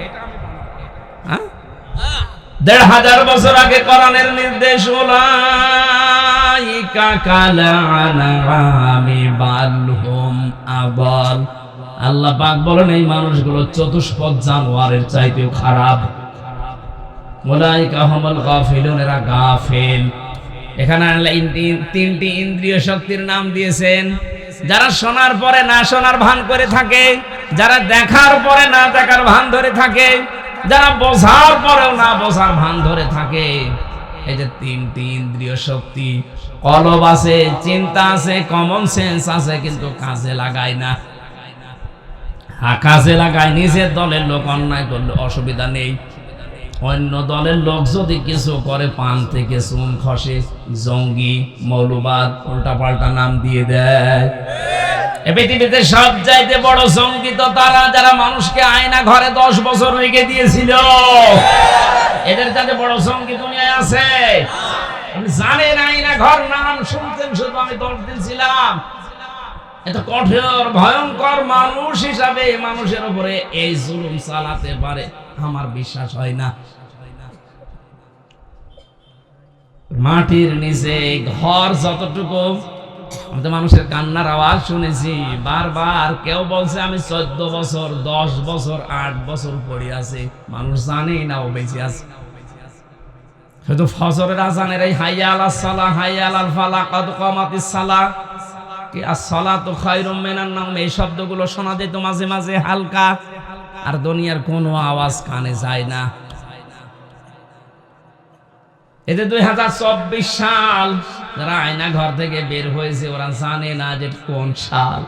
1500 বছর আগে কোরআনের নির্দেশ, উলাইকা কাল আনআমি বাল হুম আদাল। আল্লাহ পাক বলেন এই মানুষগুলো চতুষ্পদ জানোয়ারের চাইতেও খারাপ। উলাইকা হুমুল গাফিলুন, এরা গাফিল। এখানে 3টি ইন্দ্রিয় শক্তির নাম দিয়েছেন। যারা শোনার পরে না শোনার ভান করে থাকে, যারা দেখার পরে না দেখার ভান ধরে থাকে, যারা বোঝার পরেও না বোঝার ভান ধরে থাকে। এই যে 3টি ইন্দ্রিয় শক্তি, কলব আছে, চিন্তা আছে, কমন সেন্স আছে, কিন্তু কাজে লাগায় না। কাজে লাগায় নিজের দলের লোক অন্যায় করলে অসুবিধা নেই, অন্য দলের লোক যদি কিছু করে পান থেকে চুন খসে, জঙ্গি, মৌলবাদ, উল্টাপাল্টা নাম দিয়ে দেয়। এ পৃথিবীতে সব চাইতে বড় জঙ্গি তো তারা যারা মানুষকে আয়না ঘরে 10 বছর রেখে দিয়েছিল। এদের চাইতে বড় জঙ্গি দুনিয়ায় আছে? আপনি জানেন আয়না ঘর নাম শুনতেন, শুধু আমি 10 দিন ছিলাম। এত কঠোর ভয়ঙ্কর মানুষ হিসাবে মানুষের উপরে এই জুলুম চালাতে পারে, আমার বিশ্বাস হয় না। মাটির নিচে ঘর যতটুকু, আমি তো মানুষের কান্নার আওয়াজ শুনেছি বারবার। কেউ বলছে আমি 14 বছর, 10 বছর, 8 বছর পড়ে আছি, মানুষ জানেই না ও বেঁচে আছে। শুধু ফজরের আজানের এই হাইয়া আলাস সালাহ, হাইয়া আলাল ফালাহ, কদ কামাতিস সালাহ, কি as-সালাতু খায়রুম মিনান নাওম, এই শব্দগুলো শোনা যেত মাঝে মাঝে হালকা, আর দুনিয়ার কোনো আওয়াজ কানে যায় না। এতে 2024 সাল, যারা আয়না ঘর থেকে বের হয়েছে ওরা জানে না যে কোন সাল,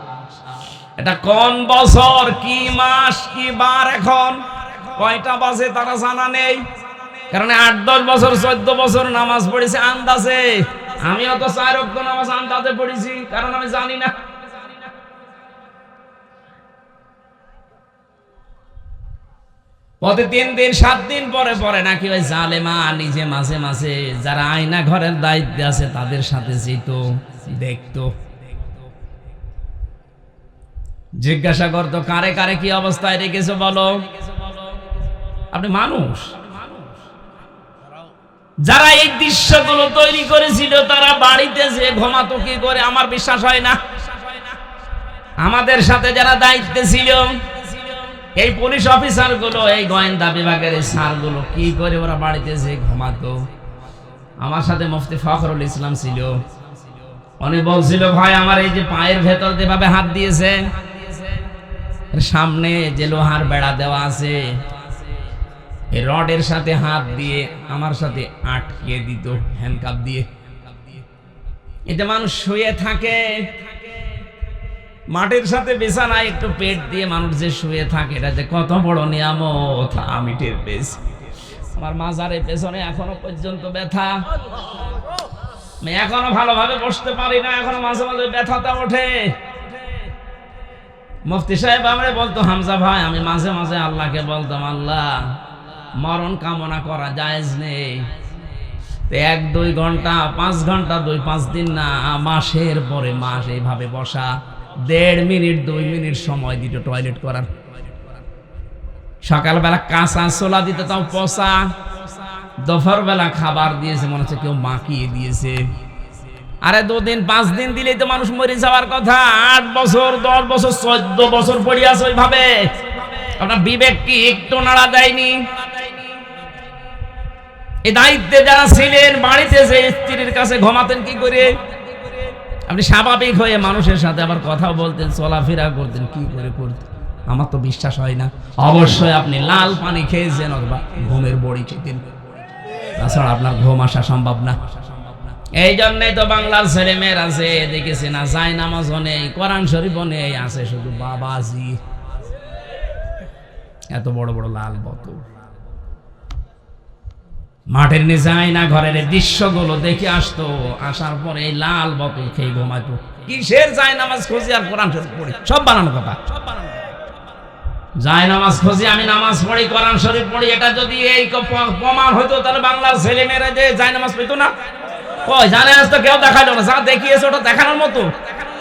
এটা কোন বছর, কি মাস, কি বার, এখন কয়টা বাজে তারা জানা নেই। কারণ 8-10 বছর, 14 বছর নামাজ পড়েছে আন্দাজে। আমিও তো 4 ওয়াক্ত নামাজ আন্দাজে পড়েছি, কারণ আমি জানি না। প্রতি 3 দিন 7 দিন পরে পরে নাকি ওই জালেমা নিজে মাঝে মাঝে যারা আয়না ঘরের দায়িত্বে আছে তাদের সাথে যেত, দেখতো, জিজ্ঞাসা করতো কারে কারে কি অবস্থায় রেখেছো বলো। আপনি মানুষ। যারা এই দৃশ্যগুলো তৈরি করেছিল তারা বাড়িতে যে ঘুমাতো কি করে আমার বিশ্বাস হয় না। আমাদের সাথে যারা দায়িত্বে ছিল, এই পুলিশ অফিসার গুলো, এই গোয়েন্দা বিভাগের এই স্যার গুলো, কি করে ওরা বাড়িতে যে ঘুমাতো। আমার সাথে মুফতি ফখরুল ইসলাম ছিল, উনি বলছিল ভাই আমার এই যে পায়ের ভেতর যেভাবে হাত দিয়েছে, সামনে যে লোহার বেড়া দেওয়া আছে, এই রডের সাথে হাত দিয়ে আমার সাথে আটকে দিত হ্যান্ডকাপ দিয়ে। এটা মানুষ শুয়ে থাকে, মাটির সাথে বিছানায় একটু পেট দিয়ে মানুষ যে শুয়ে থাকে, এটা যে কত বড় নিয়ামত আমি টের পেয়েছি। আমার মাজারের পেছনে এখনো পর্যন্ত ব্যথা, আমি এখনো ভালোভাবে বসতে পারি না, এখনো মাঝে মাঝে ব্যথাটা ওঠে। মুফতি সাহেব আমরা বলতো হামজা ভাই, আমি মাঝে মাঝে আল্লাহকে বলতাম আল্লাহ মরণ কামনা করা জায়েজ নেই, 1-2 ঘন্টা 5 ঘন্টা 2-5 দিন না, মাসের পরে মাস এইভাবে বসা, 1.5 মিনিট 2 মিনিট সময় দিত টয়লেট করার। সকালবেলা কাঁচা ছোলা দিতে তাও পচা, দুপুর বেলা খাবার দিয়েছে মনে হচ্ছে কেউ মাখিয়ে দিয়েছে। আরে 2 দিন 5 দিন দিলেই তো মানুষ মরে যাওয়ার কথা। 8 বছর 10 বছর 14 বছর পড়ে আছে ওইভাবে। আপনার বিবেক কি একটু নাড়া দেয়নি? এই দায়িত্বে যারা ছিলেন, বাড়িতে যে স্ত্রীর কাছে ঘুমাতেন কি করে? আপনি স্বাভাবিক হয়ে মানুষের সাথে আবার কথা বলতেন, চলাফেরা করতেন, কি করে করতেন? আমার তো বিশ্বাস হয় না। অবশ্যই আপনি লাল পানি খেয়েছেন অথবা ঘুমের বড়ি খেতেন, তাছাড়া আপনার ঘুম আসা সম্ভব না। এই জন্যই তো বাংলার ছেলে মেয়েরা আছে দেখেছি না, যায় নামাজও নেই, কোরআন শরীফও নেই, আছে শুধু বাবাজি। এত বড় বড় লাল বোতল মাঠের নিচে আয়না ঘরের দৃশ্যগুলো দেখে আসতো, আসার পরে এই লাল বোতল খেয়ে ঘুমাইতো। কিসের যায় নামাজ খুঁজি আর কোরআন শরীফ পড়ি? সব বানানো কথা। যায় নামাজ খুঁজি, আমি নামাজ পড়ি, কোরআন শরীফ পড়ি, এটা যদি এই প্রমাণ হইতো তাহলে বাংলার ছেলে মেয়েরা যে যায় নামাজ পেতো না। কই জানে আজ তো কেউ দেখাইলো না, যা দেখিয়েছে ওটা দেখানোর মতো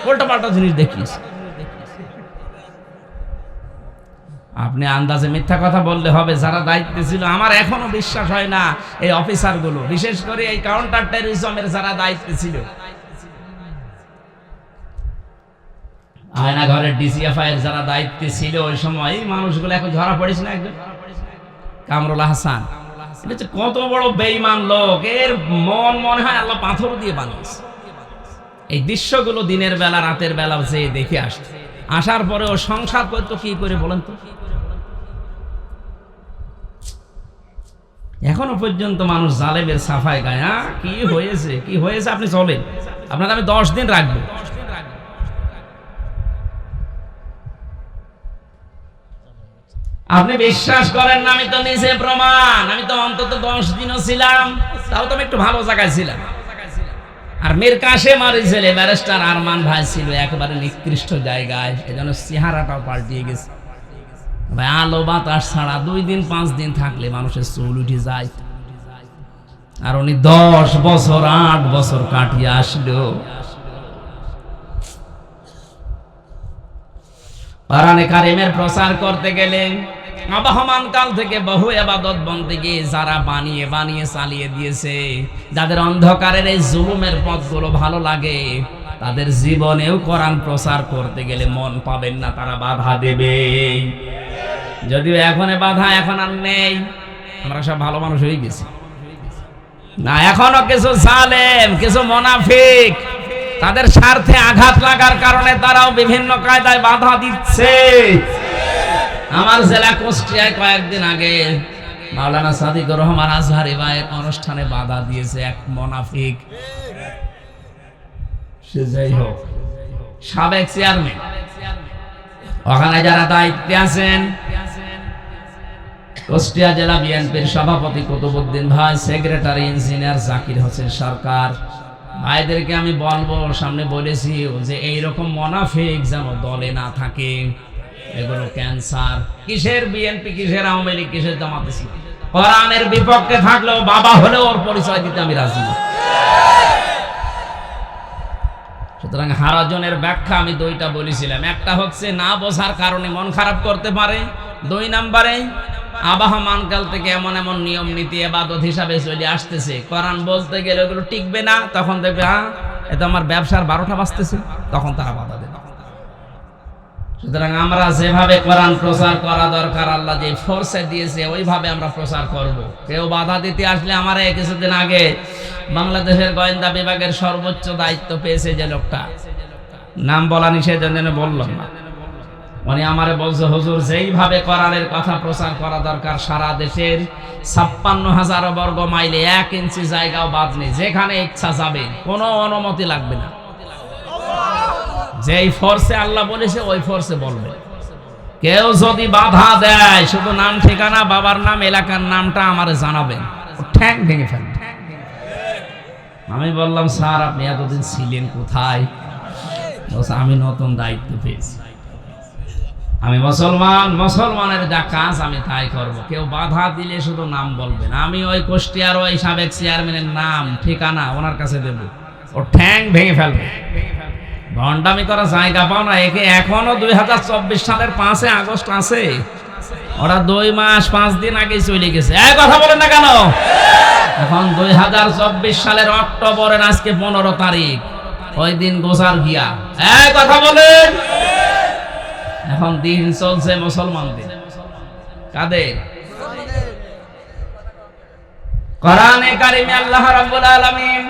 উল্টা পাল্টা জিনিস দেখিয়েছে। আপনি আন্দাজে মিথ্যা কথা বললে হবে। যারা দায়িত্বে ছিল, আমার এখনো বিশ্বাস হয় না এই অফিসার গুলো, বিশেষ করে এই কাউন্টার টেররিজমের যারা দায়িত্বে ছিল, আয়না ঘরের ডিসিএফআই এর যারা দায়িত্বে ছিল ওই সময়, এই মানুষগুলো এখন ধরা পড়েছে না। একজন কামরুল হাসান, এটা হচ্ছে কত বড় বেঈমান লোক, এর মন মনে হয় আল্লাহ পাথর দিয়ে বানিয়েছে। এই দৃশ্যগুলো দিনের বেলা রাতের বেলা যে দেখে আসছে, আসার পরে ও সংসার করতো কি করে বলেন তো? এখনো পর্যন্ত মানুষ জালেমের সাফাই গায়। কি হয়েছে কি হয়েছে আপনি চলেন, আপনার আমি 10 দিন রাখবো। আপনি বিশ্বাস করেন না, আমি তো নিজে প্রমাণ। আমি তো অন্তত 10 দিনও ছিলাম, তাও তো আমি একটু ভালো জায়গায় ছিলাম। আর মীর কাসেম আর ছেলে ব্যারিস্টার আরমান ভাই ছিল একেবারে নিকৃষ্ট জায়গায়, এজন্য চেহারাটাও পাল্টিয়ে গেছে। ভাই আলো বাতাস ছাড়া 2 দিন 5 দিন থাকলে মানুষের চুল উঠে যায়। আর উনি 10 বছর 8 বছর কাটিয়ে আসলো। কোরআনে কারিমের প্রচার করতে গেলে আবহমান কাল থেকে বহু ইবাদত বন্দেগী যারা বানিয়ে বানিয়ে চালিয়ে দিয়েছে, যাদের অন্ধকারের এই জুলুমের পথগুলো ভালো লাগে, তাদের জীবনেও কোরআন প্রচার করতে গেলে মন পাবেন না, তারা বাধা দেবে। যদিও এখন বাধা এখন আর নেই, আমরা সব ভালো মানুষ হয়ে গেছি না। এখনো কিছু জালেম, কিছু মুনাফিক, তাদের স্বার্থে আঘাত লাগার কারণে তারাও বিভিন্ন কায়দায় বাধা দিচ্ছে। আমার জেলা কুষ্টিয়ায় কয়েকদিন আগে মাওলানা সাদিকুর রহমান আজহারি ভাইয়ের অনুষ্ঠানে বাধা দিয়েছে এক মুনাফিক। সে যাই হোক, সাবেক চেয়ারম্যান, ওখানে যারা দায়িত্বে আছেন, কুষ্টিয়া জেলা বিএনপির সভাপতি কুতুবউদ্দিন ভাই, সেক্রেটারি ইঞ্জিনিয়ার জাকির হোসেন সরকার, ভাইদেরকে আমি বলবো, সামনে বলেছি যে এইরকম মুনাফিক যেন দলে না থাকে। এগুলো ক্যান্সার। কিসের বিএনপি, কিসের আওয়ামী লীগ, কিসের জামাত ইসলামী? কোরআনের বিপক্ষে থাকলেও বাবা হলেও ওর পরিচয় দিতে আমি রাজি না। সুতরাং হারাজনের ব্যাখ্যা আমি 2টা বলেছিলাম। একটা হচ্ছে না বোঝার কারণে মন খারাপ করতে পারে, 2 নম্বরে আবাহমানকাল থেকে এমন এমন নিয়ম নীতি ইবাদত হিসাবে চলে আসতেছে, কোরআন বলতে গেলে ওগুলো টিকবে না, তখন দেখবে এটা আমার ব্যবসার 12টা বাজতেছে, তখন তারা বাধা দেবে। সুতরাং আমরা যেভাবে কোরআন প্রচার করা দরকার, আল্লাহ যে ফোর্সে দিয়েছে ওইভাবে আমরা প্রচার করব। কেউ বাধা দিতে আসলে, আমার কিছুদিন আগে বাংলাদেশের গোয়েন্দা বিভাগের সর্বোচ্চ দায়িত্ব পেয়েছে যে লোকটা, নাম বলা নিষেধ জন্য বললাম না, উনি আমারে বলছে, হুজুর যেইভাবে কোরআনের কথা প্রচার করা দরকার, সারা দেশের 56,000 বর্গ মাইলে 1 ইঞ্চি জায়গাও বাদ নেই, যেখানে ইচ্ছা যাবে, কোনো অনুমতি লাগবে না। যেই ফোর্সে আল্লাহ বলেছে ওই ফোর্সে বলবে। কেউ যদি বাধা দেয়, শুধু নাম ঠিকানা, বাবার নাম, এলাকার নামটা আমারে জানাবেন, ঠ্যাং ভেঙে ফেলবেন। আমি বললাম, স্যার আপনি এতদিন ছিলেন কোথায়? বলছে, আমি নতুন দায়িত্ব পেয়েছি, আমি মুসলমানের যা কাজ আমি তাই করব। কেউ বাধা দিলে শুধু নাম বলবেন, আমি ওই কুষ্টিয়ার ওই সাবেক চেয়ারম্যানের নাম ঠিকানা ওনার কাছে দেব, ও ঠ্যাং ভেঙে ফেলবে। ভণ্ডামি করা জায়গা পাও না। একে এখনো 2024 সালের 5 আগস্ট আছে, ওরা 2 মাস 5 দিন আগে চলে গেছে। এই কথা বলেন না কেন? এখন 2024 সালের অক্টোবরের আজকে 15 তারিখ, ওই দিন গোজার গিয়া। এই কথা বলেন। এখন দিন চলছে মুসলমানদের, কাদের? কোরআনে কারিমে আল্লাহ রাব্বুল আলামিন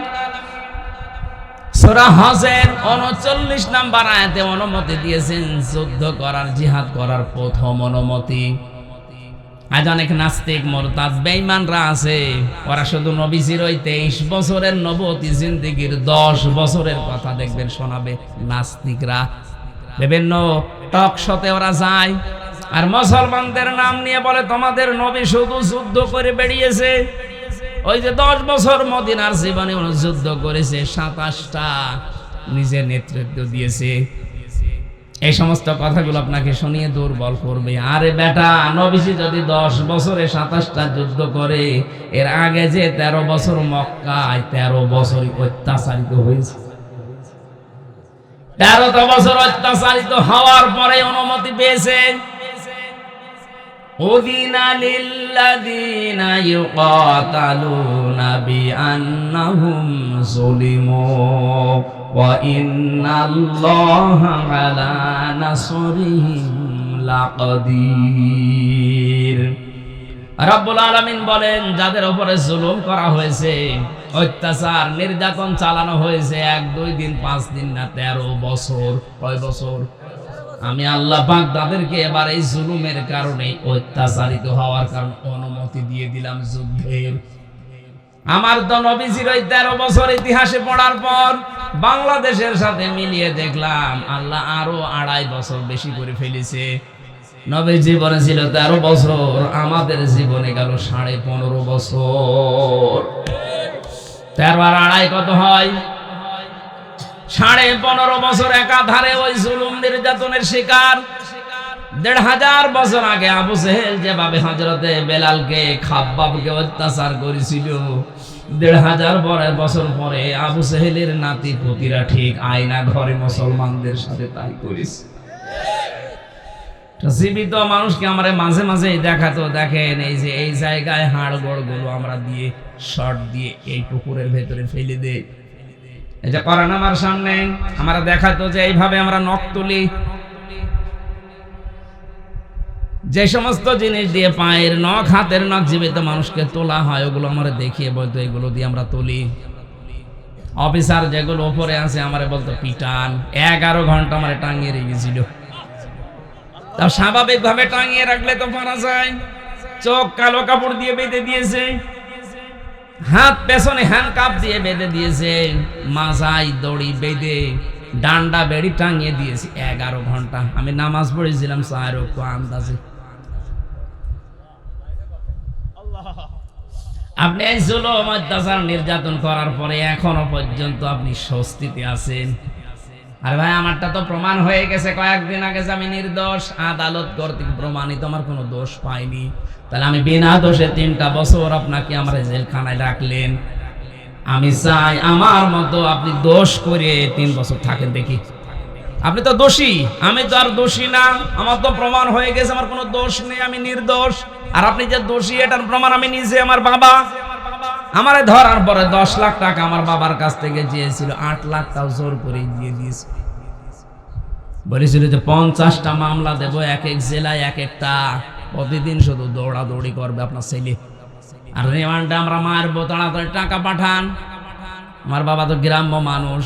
সূরা হজের 39 নম্বর আয়াতে অনুমতি দিয়েছেন যুদ্ধ করার, জিহাদ করার প্রথম অনুমতি। আজ অনেক নাস্তিক মুরতাদ বেঈমানরা আছে, ওরা শুধু নবীজির ওই 23 বছরের নবতী জিন্দেগির 10 বছরের কথা দেখবেন শোনাবে। নাস্তিকরা বিভিন্ন টক শোতে ওরা যায়, আর মুসলমানদের নাম নিয়ে বলে তোমাদের নবী শুধু যুদ্ধ করে বেরিয়েছে। ওই যে 10 বছর মদিনার জীবনে উনি যুদ্ধ করেছে, 27টা নিজের নেতৃত্ব দিয়েছে। এই সমস্ত কথাগুলো আপনাকে শুনিয়ে দুর্বল করবে। আরে বেটা, নবীজি যদি 10 বছরে 27টা যুদ্ধ করে, এর আগে যে 13 বছর মক্কায় 13 বছর অত্যাচারিত হয়েছে, 13টা বছর অত্যাচারিত হওয়ার পরে অনুমতি পেয়েছে। উযিনা লিল্লাযীনা ইউকাতালুনা বিআন্নাহুম যুলিমু ওয়া ইন্নাল্লাহা আলা নাসরিহিম লাকাদির। রব্বুল আলামিন বলেন, যাদের উপরে জুলুম করা হয়েছে, অত্যাচার নির্যাতন চালানো হয়েছে, 1 2 দিন 5 দিন না, 13 বছর। কয় বছর? আমি আল্লাহ পাক তাদেরকে এবার এই জুলুমের কারণে, অত্যাচারিত হওয়ার কারণে অনুমতি দিয়ে দিলাম যুদ্ধের। আমার তো নবীজির ওই 13 বছর ইতিহাসে পড়ার পর বাংলাদেশের সাথে মিলিয়ে দেখলাম আল্লাহ আরো 2.5 বছর বেশি করে ফেলেছে। নবীর জীবনে ছিল 13 বছর, আমাদের জীবনে গেল 15.5 বছর। 13 আর 2.5 কত হয়? 15.5 বছর একাধারে ওই জুলুম নির্যাতনের শিকার। 1500 বছর আগে আবু জেহেল যেভাবে হযরতে বেলালকে, খাব্বাবকে অত্যাচার করেছিল, 1500 বছর পরে আবু জেহেলের নাতি পুতিরা ঠিক আয়না ঘরে মুসলমানদের সাথে তাই করেছে। জীবিত মানুষকে আমরা মাঝে মাঝে দেখাতো, দেখেন এই যে এই জায়গায় হাড়গোড় গুলো আমরা দিয়ে শর্ট দিয়ে এই পুকুরের ভেতরে ফেলে দেই। এই যে কোরআন আমার সামনে আমরা দেখাতো যে এইভাবে আমরা নখ তুলি, যে সমস্ত জিনিস দিয়ে পায়ের নখ, হাতের নখ জীবিত মানুষকে তোলা হয়, ওগুলো আমরা দেখিয়ে বলতো এগুলো দিয়ে আমরা তুলি। অফিসার যেগুলো উপরে আছে আমারে বলতো পিটান। 11 ঘন্টা আমারে টাঙিয়ে রেখেছিল। তাও স্বাভাবিক ভাবে টাঙিয়ে রাখলে তো পারা যায়। চোখ কালো কাপড় দিয়ে বেঁধে দিয়েছে, হাত পেছনে হ্যান্ডকাপ দিয়ে বেঁধে দিয়েছে, মাথায় দড়ি বেঁধে ডান্ডা বেড়ি টাঙিয়ে দিয়েছে 11 ঘন্টা। আমি নামাজ পড়েছিলাম 4 ওয়াক্ত আন্দাজে। আপনি এই জুলুম অত্যাচার নির্যাতন করার পরে এখনো পর্যন্ত আপনি স্বস্তিতে আছেন। আর ভাই, আমারটা তো প্রমাণ হয়ে গেছে কয়েকদিন আগে যে আমি নির্দোষ, আদালত কর্তৃক প্রমাণিত, আমার কোনো দোষ পাইনি। তাহলে আমি বিনা দোষে 3টা বছর আপনাকে আমার জেলখানায় রাখলেন। আমি চাই আমার মতো আপনি দোষ করে 3 বছর থাকেন, দেখি আপনি তো দোষী, আমি তো আর দোষী না, আমার তো প্রমাণ হয়ে গেছে আমার কোনো দোষ নেই, আমি নির্দোষ। আর আপনি যে দোষী এটার প্রমাণ আমি নিজে, আমার বাবা আমারে ধরার পরে 10 লাখ টাকা আমার বাবার কাছ থেকে চেয়েছিল, 8 লাখ তাও জোর করে দিয়ে দিয়েছে। বলেছিল যে 50টা মামলা দেব, এক এক জেলায় এক একটা, প্রতিদিন শুধু দৌড়াদৌড়ি করবে আপনার ছেলে, আর রিমান্ডে আমরা মারবো, তাড়াতাড়ি টাকা পাঠান। আমার বাবা তো গ্রাম্য মানুষ,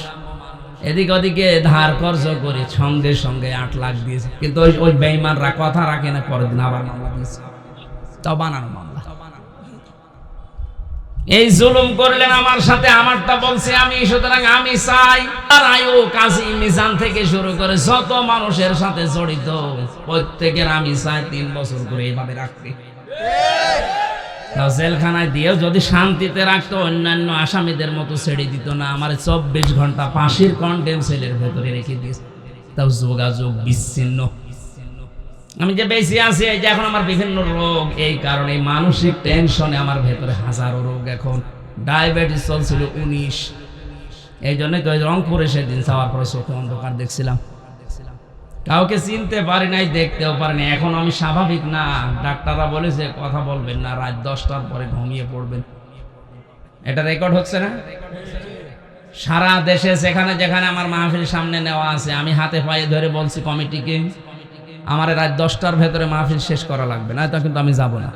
এদিক ওদিকে ধার কর্জ করে সঙ্গে সঙ্গে 8 লাখ দিয়েছে। কিন্তু ওই বেঈমানরা কথা রাখে না, পরের দিন আবার মামলা দিয়েছে, তাও বানানো মামলা। এই জুলুম করলেন আমার সাথে, আমারটা বলছে আমি, সুতরাং আমি চাই আর আয়ু কাজী মিজান থেকে শুরু করে যত মানুষের সাথে জড়িত প্রত্যেকের আমি চাই 3 বছর করে এইভাবে রাখতে। জেলখানায় দিয়েও যদি শান্তিতে রাখতো, অন্যান্য আসামিদের মতো ছেড়ে দিত না, আমার 24 ঘন্টা ফাঁসির কন্ডেম সেলের ভেতরে রেখে দিয়েছে, তাও যোগাযোগ বিচ্ছিন্ন। আমি যে বেশি আছি, এই যে এখন আমার বিভিন্ন রোগ, এই কারণে মানসিক টেনশনে আমার ভেতরে হাজারো রোগ। এখন ডায়াবেটিস চলছিল 19, এই জন্যই তো রংপুরে সেদিন যাওয়ার পরে চোখে অন্ধকার দেখছিলাম, কাউকে চিনতে পারি নাই, দেখতেও পারি নাই। এখন আমি স্বাভাবিক না, ডাক্তাররা বলেছে কথা বলবেন না, রাত 10টার পরে ঘুমিয়ে পড়বেন। এটা রেকর্ড হচ্ছে না সারা দেশে, যেখানে যেখানে আমার মাহফিল সামনে নেওয়া আছে, আমি হাতে পায়ে ধরে বলছি কমিটিকে, আমার রাত 10টার ভেতরে মাহফিল শেষ করা লাগবে, না তো কিন্তু আমি যাব না।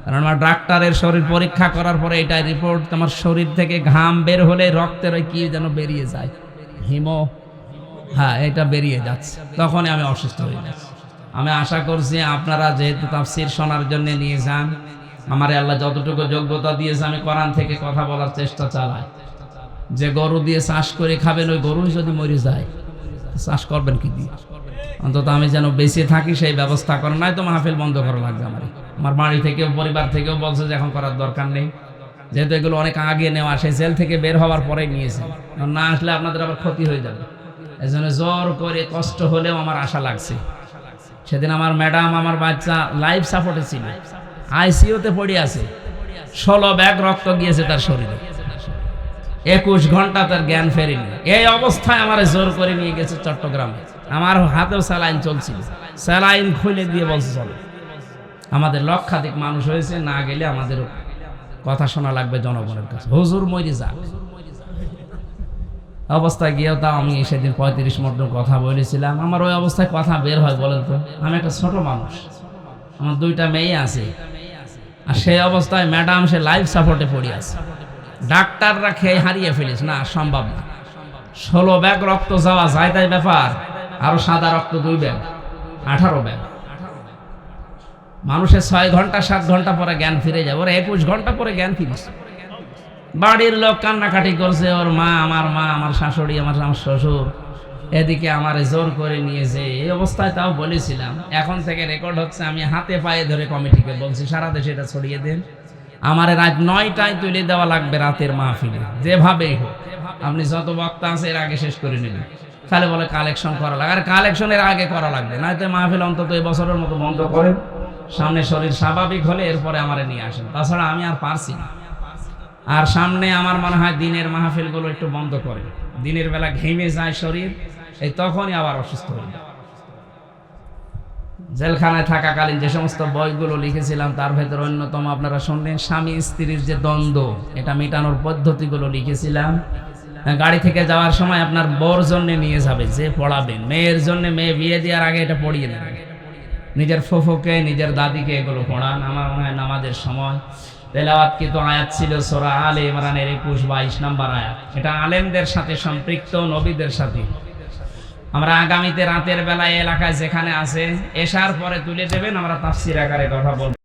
কারণ আমার ডাক্তারের শরীর পরীক্ষা করার পরে এটাই রিপোর্ট, তোমার শরীর থেকে ঘাম বের হলে রক্তের ওই কি যেন বেরিয়ে যায়, হিমো, হ্যাঁ এটা বেরিয়ে যাচ্ছে, তখনই আমি অসুস্থ হয়ে যাচ্ছি। আমি আশা করছি আপনারা যেহেতু তাফসীর শোনার জন্য নিয়ে যান, আমার আল্লাহ যতটুকু যোগ্যতা দিয়েছে আমি কোরআন থেকে কথা বলার চেষ্টা চালাই। যে গরু দিয়ে চাষ করে খাবেন, ওই গরু যদি মরে যায় চাষ করবেন কি দিয়ে? অন্তত আমি যেন বেঁচে থাকি সেই ব্যবস্থা করেন, নাই তো মাহফিল বন্ধ করা লাগবে। আমার বাড়ি থেকেও পরিবার থেকেও বলছে যে এখন করার দরকার নেই, যেহেতু এগুলো অনেক আগে নেওয়া, সেই জেল থেকে বের হওয়ার পরে নিয়েছে, না আসলে আপনাদের আবার ক্ষতি হয়ে যাবে। এই জন্য জোর করে কষ্ট হলেও আমার আশা লাগছে। সেদিন আমার ম্যাডাম, আমার বাচ্চা লাইফ সাপোর্টে ছিল, আইসিইউতে পড়ে আছে, 16 ব্যাগ রক্ত গিয়েছে তার শরীরে, 21 ঘন্টা তার জ্ঞান ফেরেনি। এই অবস্থায় আমার জোর করে নিয়ে গেছে চট্টগ্রামে, আমার হাতেও স্যালাইন চলছিল, স্যালাইন খুলে দিয়ে বলছে চলো। আমাদের লক্ষাধিক মানুষ হয়েছে, না গেলে আমাদের কথা শোনা লাগবে জনগণের কাছে, হুজুর মরে যাক অবস্থায় গিয়েও তাও আমি সেদিন 35 মিনিট কথা বলেছিলাম। আমার ওই অবস্থায় কথা বের হয় বলেন তো? আমি একটা ছোট মানুষ, আমার 2টা মেয়ে আছে, আর সেই অবস্থায় ম্যাডাম সে লাইফ সাপোর্টে পড়ে আছে, ডাক্তাররা খেয়ে হারিয়ে ফেলিস, না সম্ভব না। 16 ব্যাগ রক্ত যাওয়া যায় তাই ব্যাপার, আরো সাদা রক্ত 2 ব্যাগ, 18 ব্যাগ। মানুষের 6 ঘন্টা 7 ঘন্টা পরে জ্ঞান ফিরে যাবে, ওরা 21 ঘন্টা পরে জ্ঞান ফিরেছে। বাড়ির লোক কান্নাকাটি করছে, ওর মা, আমার শাশুড়ি, আমার শ্বশুর, এদিকে আমার জোর করে নিয়েছে। এই অবস্থায় তাও বলেছিলাম, এখন থেকে রেকর্ড হচ্ছে, আমি হাতে পায়ে ধরে কমিটিকে বলছি সারা দেশে এটা ছড়িয়ে দেন, আমার রাত 9টায় তুলে দেওয়া লাগবে রাতের মাহফিলে, যেভাবেই হোক। আপনি যত বক্তা আছে এর আগে শেষ করে নেবেন। খালি বলে কালেকশন করা লাগে, আর কালেকশনের আগে করা লাগবে, নয়তো মাহফিল অন্তত এই বছরের মতো বন্ধ করেন, সামনে শরীর স্বাভাবিক হলে এরপরে আমারে নিয়ে আসেন, তাছাড়া আমি আর পারছি না। আর সামনে আমার মনে হয় দিনের মাহফিলগুলো একটু বন্ধ করে, দিনের বেলা ঘেমে যায় শরীর, এই তখনই আবার অসুস্থ হয়ে যায়। জেলখানায় থাকাকালীন যে সমস্ত বইগুলো লিখেছিলাম তার ভেতর অন্যতম আপনারা শুনলেন স্বামী স্ত্রীর যে দ্বন্দ্ব, এটা মেটানোর পদ্ধতিগুলো লিখেছিলাম। গাড়ি থেকে যাওয়ার সময় আপনার বউর জন্য নিয়ে যাবে যে পড়াবেন, মেয়ের জন্য মেয়ে বিয়ে দেওয়ার আগে এটা পড়িয়ে নেবেন, নিজের ফুফুকে নিজের দাদিকে এগুলো পড়ান। আমার মনে হয় নামাজের সময় তেলাওয়াতকৃত আয়াত ছিল সূরা আলে ইমরানের 21-22 নম্বর আয়াত, এটা আলেমদের সাথে সম্পৃক্ত, নবীদের সাথে। আমরা আগামীতে রাতের বেলায় এলাকায় যেখানে আছে এশার পরে তুলে দেবেন, আমরা তাফসীর আকারে কথা বলবো।